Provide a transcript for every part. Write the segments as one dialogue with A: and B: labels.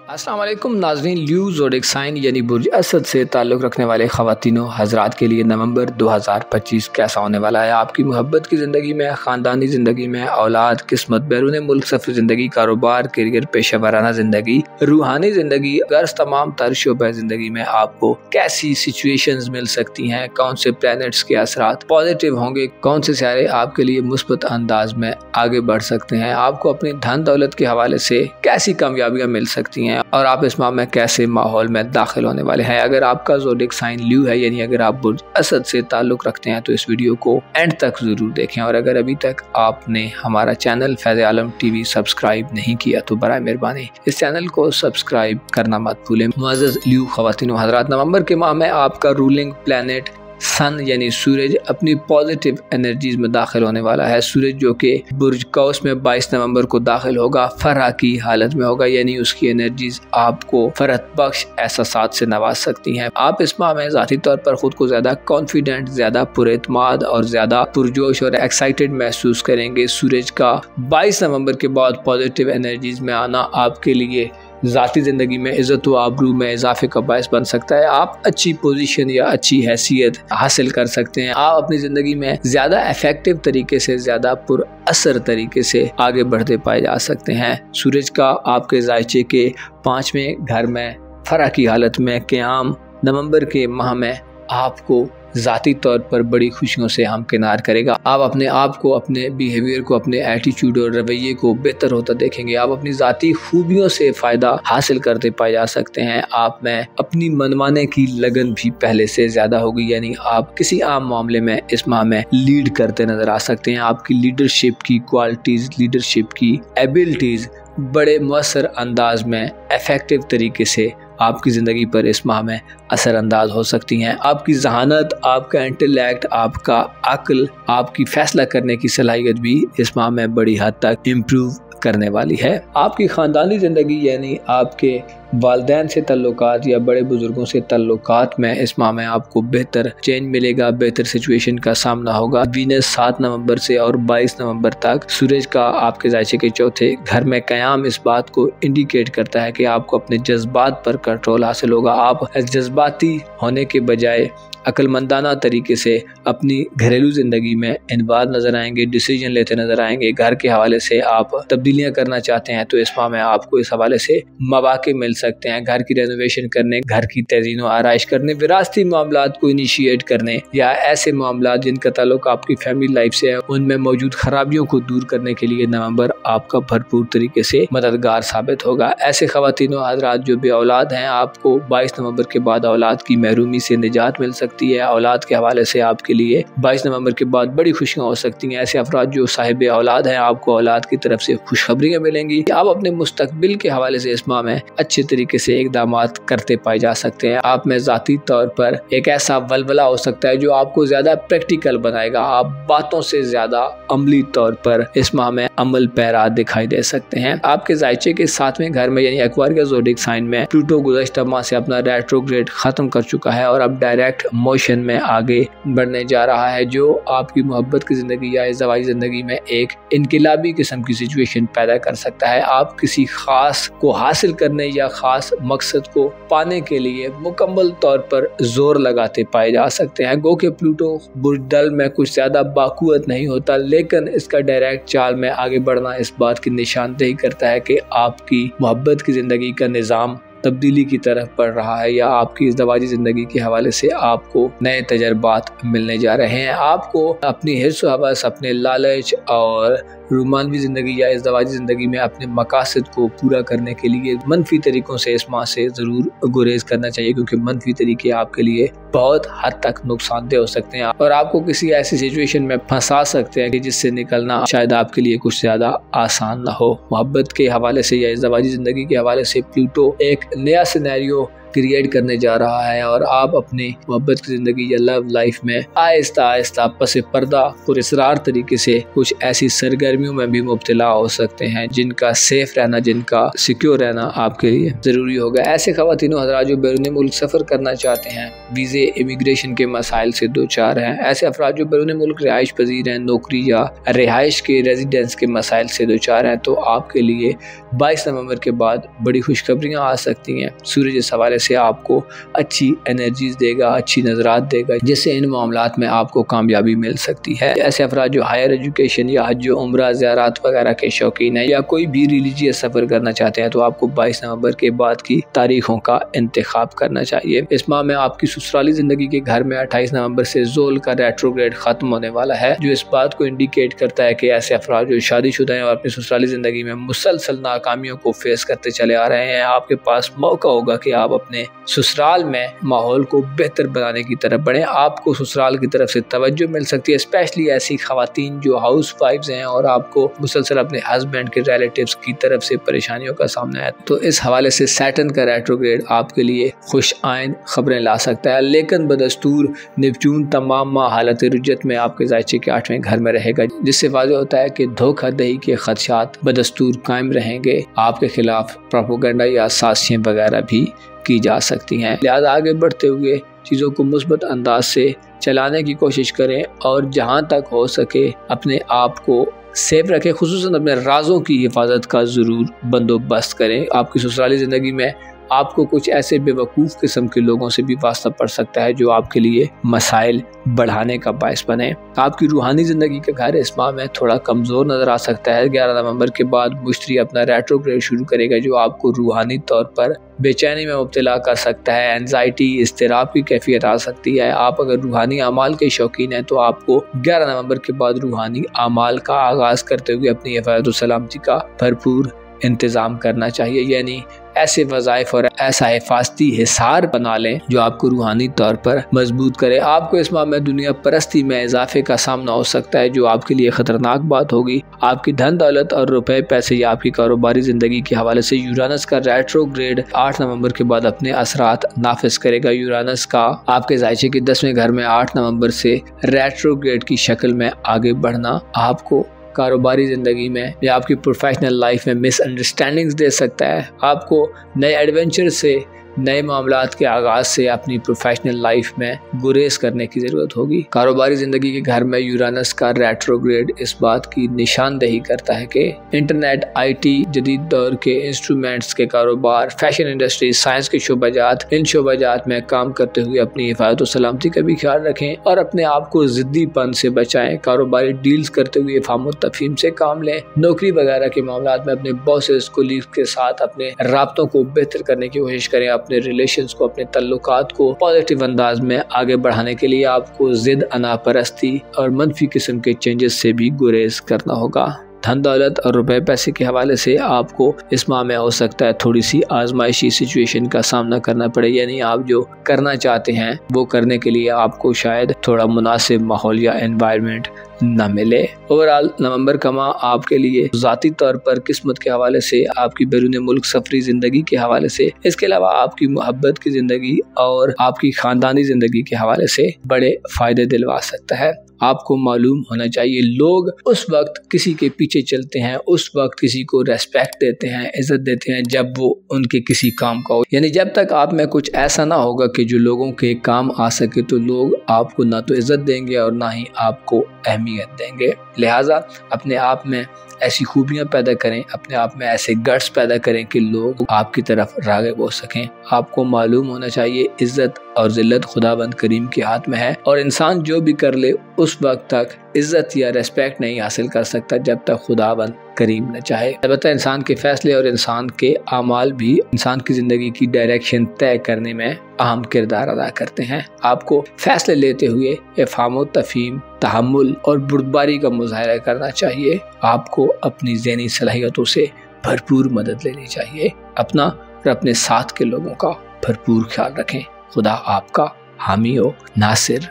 A: अस्सलाम वालेकुम नाज़रीन। ल्यू ज़ोडिक साइन यानी बुर्ज असद से ताल्लुक़ रखने वाले ख़वातीनों हज़रात के लिए नवंबर 2025 कैसा होने वाला है। आपकी मोहब्बत की ज़िंदगी में, ख़ानदानी ज़िंदगी में, औलाद, किस्मत, बैरून मुल्क सफ़र ज़िंदगी, कारोबार, करियर, पेशा वराना ज़िंदगी, रूहानी ज़िंदगी, गर्ज तमाम तर शोबे ज़िंदगी में आपको कैसी सिचुएशंस मिल सकती हैं, कौन से प्लैनेट्स के असरात पॉजिटिव होंगे, कौन से सितारे आपके लिए मुस्बत अंदाज में आगे बढ़ सकते हैं, आपको अपनी धन दौलत के हवाले से कैसी कामयाबियाँ मिल सकती हैं और आप इस माह में कैसे माहौल में दाखिल होने वाले हैं। अगर आपका ज़ोडिक साइन ल्यू है यानी अगर आप बुर्ज असद से ताल्लुक़ रखते हैं तो इस वीडियो को एंड तक ज़रूर देखें। और अगर अभी तक आपने हमारा चैनल फैज़ आलम टीवी सब्सक्राइब नहीं किया तो बराए मेहरबानी इस चैनल को सब्सक्राइब करना मत भूलें। मुअज़्ज़ज़ ल्यू ख़वातीन हज़रात, नवंबर के माह में आपका रूलिंग प्लैनेट सन यानी सूरज अपनी पॉजिटिव एनर्जीज में दाखिल होने वाला है। सूरज जो कि बुर्ज कौस में 22 नवंबर को दाखिल होगा, फरह की हालत में होगा, यानी उसकी एनर्जीज आपको फरहत बख्श एहसासात से नवाज सकती हैं। आप इस माह में ज़ाती तौर पर खुद को ज़्यादा कॉन्फिडेंट, ज़्यादा पुरएतमाद और ज़्यादा पुरजोश और एक्साइटेड महसूस करेंगे। सूरज का 22 नवंबर के बाद पॉजिटिव एनर्जीज में आना आपके लिए ज़ाती ज़िंदगी में इज़्ज़त व आबरू में इजाफे का बायस बन सकता है। आप अच्छी पोजीशन या अच्छी हैसियत हासिल कर सकते हैं। आप अपनी ज़िंदगी में ज़्यादा इफेक्टिव तरीके से, ज़्यादा पुरअसर तरीके से आगे बढ़ते पाए जा सकते हैं। सूरज का आपके ज़ायचे के 5वें घर में फरह की हालत में क़याम नवंबर के माह में आपको ज़ाती तौर पर बड़ी खुशियों से हमकिनार करेगा। आप अपने आप को, अपने बिहेवियर को, अपने एटीट्यूड और रवैये को बेहतर होता देखेंगे। आप अपनी ज़ाती खूबियों से फ़ायदा हासिल करते पाए जा सकते हैं। आप में अपनी मनवाने की लगन भी पहले से ज़्यादा होगी, यानी आप किसी आम मामले में इस माह में लीड करते नज़र आ सकते हैं। आपकी लीडरशिप की क्वालिटीज़, लीडरशिप की एबिलिटीज़ बड़े मुअस्सर अंदाज में इफ़ेक्टिव तरीके से आपकी ज़िंदगी पर इस माह में असरअंदाज हो सकती हैं। आपकी जहानत, आपका इंटेलेक्ट, आपका अक्ल, आपकी फ़ैसला करने की सलाहियत भी इस माह में बड़ी हद तक इम्प्रूव करने वाली है। आपकी ख़ानदानी ज़िंदगी यानी आपके वालिदैन से तल्लुकात या बड़े बुजुर्गों से तल्लुकात में इस माह में आपको बेहतर चेंज मिलेगा, बेहतर सिचुएशन का सामना होगा। वीनस 7 नवंबर से और 22 नवंबर तक सूरज का आपके ज़ायचे के 4थे घर में क़याम इस बात को इंडिकेट करता है कि आपको अपने जज्बात पर कंट्रोल हासिल होगा। आप जज्बाती होने के बजाय अक्लमंदाना तरीके से अपनी घरेलू ज़िंदगी में इन्वॉल्व नज़र आएंगे, डिसीजन लेते नज़र आएंगे। घर के हवाले से आप तब्दीलियाँ करना चाहते हैं तो इस माह में आपको इस हवाले से मौक़े मिल सकते हैं। घर की रेनोवेशन करने, घर की तज़ीन व आराइश करने, विरासती मामलात को इनिशिएट करने या ऐसे मामलात जिनका ताल्लुक आपकी फैमिली लाइफ से है उनमें मौजूद खराबियों को दूर करने के लिए नवंबर आपका भरपूर तरीके से मददगार साबित होगा। ऐसे ख़वातीनों हज़रात जो बे औलाद हैं, आपको 22 नवंबर के बाद औलाद की महरूमी से निजात मिल सकती है। औलाद के हवाले से आपके लिए 22 नवंबर के बाद बड़ी खुशियां हो सकती हैं। ऐसे अफराद जो साहिब औलाद हैं, आपको औलाद की तरफ से खुशखबरियां मिलेंगी। आप अपने मुस्तकबिल के हवाले से इस माह में अच्छे तरीके से इक़दामात करते पाए जा सकते हैं। आप में ज़ाती तौर पर एक ऐसा वलवला हो सकता है जो आपको ज़्यादा प्रैक्टिकल बनाएगा। आप बातों से ज़्यादा अमली तौर पर इस माह में अमल पैरा दिखाई दे सकते हैं। आपके ज़ायचे के 7वें घर में यानी एक्वारियस ज़ोडिक साइन में प्लूटो गुज़श्ता माह से अपना रेट्रोग्रेड ख़त्म कर चुका है और अब डायरेक्ट मोशन में आगे बढ़ने जा रहा है, जो आपकी मोहब्बत की ज़िंदगी या इज़्ज़वाजी ज़िंदगी में एक इनकलाबी किस्म की सिचुएशन पैदा कर सकता है। आप किसी ख़ास को हासिल करने या ख़ास मकसद को पाने के लिए मुकम्मल तौर पर जोर लगाते पाए जा सकते हैं। गो के प्लूटो बुर्जदल में कुछ ज़्यादा बाक़ुवत नहीं होता, लेकिन इसका डायरेक्ट चाल में आगे बढ़ना इस बात की निशानदेही करता है कि आपकी मोहब्बत की ज़िंदगी का निज़ाम तब्दीली की तरफ बढ़ रहा है या आपकी इज़्ज़वाजी ज़िंदगी के हवाले से आपको नए तजर्बात मिलने जा रहे हैं। आपको अपनी हिर्स व हवस, अपने लालच और रूमानवी ज़िंदगी या इज़्ज़वाजी ज़िंदगी में अपने मकासद को पूरा करने के लिए मनफी तरीक़ों से इस माह से ज़रूर गुरेज करना चाहिए, क्योंकि मनफी तरीके आपके लिए बहुत हद तक नुकसानदेह हो सकते हैं और आपको किसी ऐसी सिचुएशन में फंसा सकते हैं कि जिससे निकलना शायद आपके लिए कुछ ज़्यादा आसान ना हो। मोहब्बत के हवाले से या इज़्ज़वाजी ज़िंदगी के हवाले से प्लूटो एक नया सिनेरियो क्रिएट करने जा रहा है और आप अपनी मोहब्बत की ज़िंदगी या लव लाइफ में आहिस्ता आहिस्ता पसे पर्दा और इसरार तरीके से कुछ ऐसी सरगर्मियों में भी मुब्तला हो सकते हैं जिनका सेफ रहना, जिनका सिक्योर रहना आपके लिए ज़रूरी होगा। ऐसे ख़वातीनो हज़रात जो बैरून मुल्क सफ़र करना चाहते हैं, वीज़े इमिग्रेशन के मसाइल से दो चार हैं, ऐसे अफराद जो बैरून मुल्क रिहाइश पजीर हैं, नौकरी या रिहाइश के रेजिडेंस के मसाइल से दो चार हैं, तो आपके लिए 22 नवंबर के बाद बड़ी खुशखबरियाँ आ सकती हैं। सूरज इस हवाले से आपको अच्छी एनर्जीज देगा, अच्छी नज़रात देगा, जिससे इन मामलात में आपको कामयाबी मिल सकती है। ऐसे अफराद जो हायर एजुकेशन या हज उम्रा ज़ियारत वगैरह के शौकीन है या कोई भी रिलीजियस सफ़र करना चाहते हैं, तो आपको 22 नवंबर के बाद की तारीखों का इंतखाब करना चाहिए। इस माह में आपकी ससुराली ज़िंदगी के घर में 28 नवंबर से ज़ोल का रेट्रोग्रेड ख़त्म होने वाला है, जो इस बात को इंडिकेट करता है कि ऐसे अफराद जो शादीशुदा हैं और अपनी ससुराली ज़िंदगी में मुसलसल नाकामियों को फेस करते चले आ रहे हैं, आपके पास मौका होगा कि आप अपने ससुराल में माहौल को बेहतर बनाने की तरफ बढ़ें। आपको ससुराल की तरफ से तवज्जो मिल सकती है, स्पेशली ऐसी खवातीन जो हाउस वाइफ्स हैं और आपको मुसलसल अपने हस्बैंड के रिलेटिव्स की तरफ से परेशानियों का सामना है। तो इस हवाले से सैटर्न का रेट्रोग्रेड आपके लिए खुश आइन खबरें ला सकता है, लेकिन बदस्तूर नेपच्यून तमाम माह हालत रुजत में आपके ज़ायचे के 8वें घर में रहेगा, जिससे वाज़ेह होता है कि धोखाधड़ी के खदशात बदस्तूर कायम रहेंगे। आपके खिलाफ प्रोपेगेंडा या साजिशें वगैरह भी की जा सकती हैं। लिहाजा आगे बढ़ते हुए चीज़ों को मुस्बत अंदाज से चलाने की कोशिश करें और जहाँ तक हो सके अपने आप को सेफ रखें, खुसूसन अपने राजों की हिफाजत का ज़रूर बंदोबस्त करें। आपकी ससुराली ज़िंदगी में आपको कुछ ऐसे बेवकूफ़ किस्म के लोगों से भी वास्ता पड़ सकता है जो आपके लिए मसाइल बढ़ाने का बायस बने। आपकी रूहानी ज़िंदगी का घर इस माह में थोड़ा कमज़ोर नज़र आ सकता है। 11 नवंबर के बाद मुश्तरी अपना रेट्रोग्रेड शुरू करेगा, जो आपको रूहानी तौर पर बेचैनी में मुब्तला कर सकता है। एंजाइटी, इस्तिराब की कैफियत आ सकती है। आप अगर रूहानी अमाल के शौकीन हैं तो आपको 11 नवंबर के बाद रूहानी अमाल का आगाज़ करते हुए अपनी हिफाज़त और सलामती का भरपूर इंतज़ाम करना चाहिए, यानी ऐसे वज़ाइफ और ऐसा हिफाजती हिसार बना लें जो आपको रूहानी तौर पर मजबूत करे। आपको इस माह में दुनिया परस्ती में इजाफे का सामना हो सकता है, जो आपके लिए खतरनाक बात होगी। आपकी धन दौलत और रुपए पैसे या आपकी कारोबारी ज़िंदगी के हवाले से यूरानस का रेट्रोग्रेड 8 नवंबर के बाद अपने असरात नाफिज करेगा। यूरानस का आपके ज़ायचे के 10वें घर में 8 नवंबर से रेट्रोग्रेड की शक्ल में आगे बढ़ना आपको कारोबारी ज़िंदगी में या आपकी प्रोफेशनल लाइफ में मिसअंडरस्टैंडिंग्स दे सकता है। आपको नए एडवेंचर से, नए मामलात के आगाज़ से अपनी प्रोफेशनल लाइफ में गुरेज करने की ज़रूरत होगी। कारोबारी ज़िंदगी के घर में यूरानस का रेट्रोग्रेड इस बात की निशानदेही करता है कि इंटरनेट, IT, जदीद दौर के इंस्ट्रूमेंट्स के कारोबार, फैशन इंडस्ट्री, साइंस के शोबाजात, इन शोबाजात में काम करते हुए अपनी हिफाजत और सलामती का भी ख्याल रखें और अपने आप को ज़िद्दीपन से बचाएं। कारोबारी डील्स करते हुए फाहम और तफहीम से काम लें। नौकरी वगैरह के मामलात में अपने बॉसेस, कोलीग्स के साथ अपने राब्तों को बेहतर करने की कोशिश करें। अपने रिलेशंस को, अपने तल्लुकात को पॉजिटिव अंदाज में आगे बढ़ाने के लिए आपको जिद, अनापरस्ती और मनफी किस्म के चेंजेस से भी गुरेज करना होगा। धन दौलत और रुपए पैसे के हवाले से आपको इस माह में हो सकता है थोड़ी सी आजमाइशी सिचुएशन का सामना करना पड़े, यानी आप जो करना चाहते हैं वो करने के लिए आपको शायद थोड़ा मुनासिब माहौल या एनवायरनमेंट न मिले। ओवरऑल नवंबर का माह आपके लिए ज़ाती तौर पर किस्मत के हवाले से, आपकी बैरून मुल्क सफरी ज़िंदगी के हवाले से, इसके अलावा आपकी मोहब्बत की ज़िंदगी और आपकी ख़ानदानी ज़िंदगी के हवाले से बड़े फ़ायदे दिलवा सकता है। आपको मालूम होना चाहिए, लोग उस वक्त किसी के पीछे चलते हैं, उस वक्त किसी को रेस्पेक्ट देते हैं, इज्जत देते हैं जब वो उनके किसी काम का हो। यानी जब तक आप में कुछ ऐसा ना होगा कि जो लोगों के काम आ सके, तो लोग आपको ना तो इज्जत देंगे और ना ही आपको अहमियत देंगे। लिहाजा अपने आप में ऐसी खूबियां पैदा करें, अपने आप में ऐसे गट्स पैदा करें कि लोग आपकी तरफ राग़िब हो सकें। आपको मालूम होना चाहिए, इज्जत और जिल्लत खुदाबंद करीम के हाथ में है और इंसान जो भी कर ले उस वक्त तक इज्जत या रेस्पेक्ट नहीं हासिल कर सकता जब तक खुदाबंद करीम न चाहे। अलबत्ता इंसान के फैसले और इंसान के आमाल भी इंसान की ज़िंदगी की डायरेक्शन तय करने में अहम किरदार अदा करते हैं। आपको फैसले लेते हुए इफ़हाम व तफ़हीम, तहम्मुल और बुर्दबारी का मुज़ाहरा करना चाहिए। आपको अपनी ज़हनी सलाहियतों से भरपूर मदद लेनी चाहिए। अपना और अपने साथ के लोगों का भरपूर ख्याल रखें। खुदा आपका हामी हो, नासिर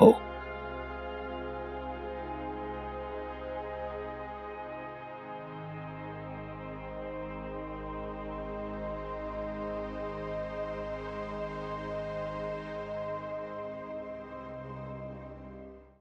A: हो।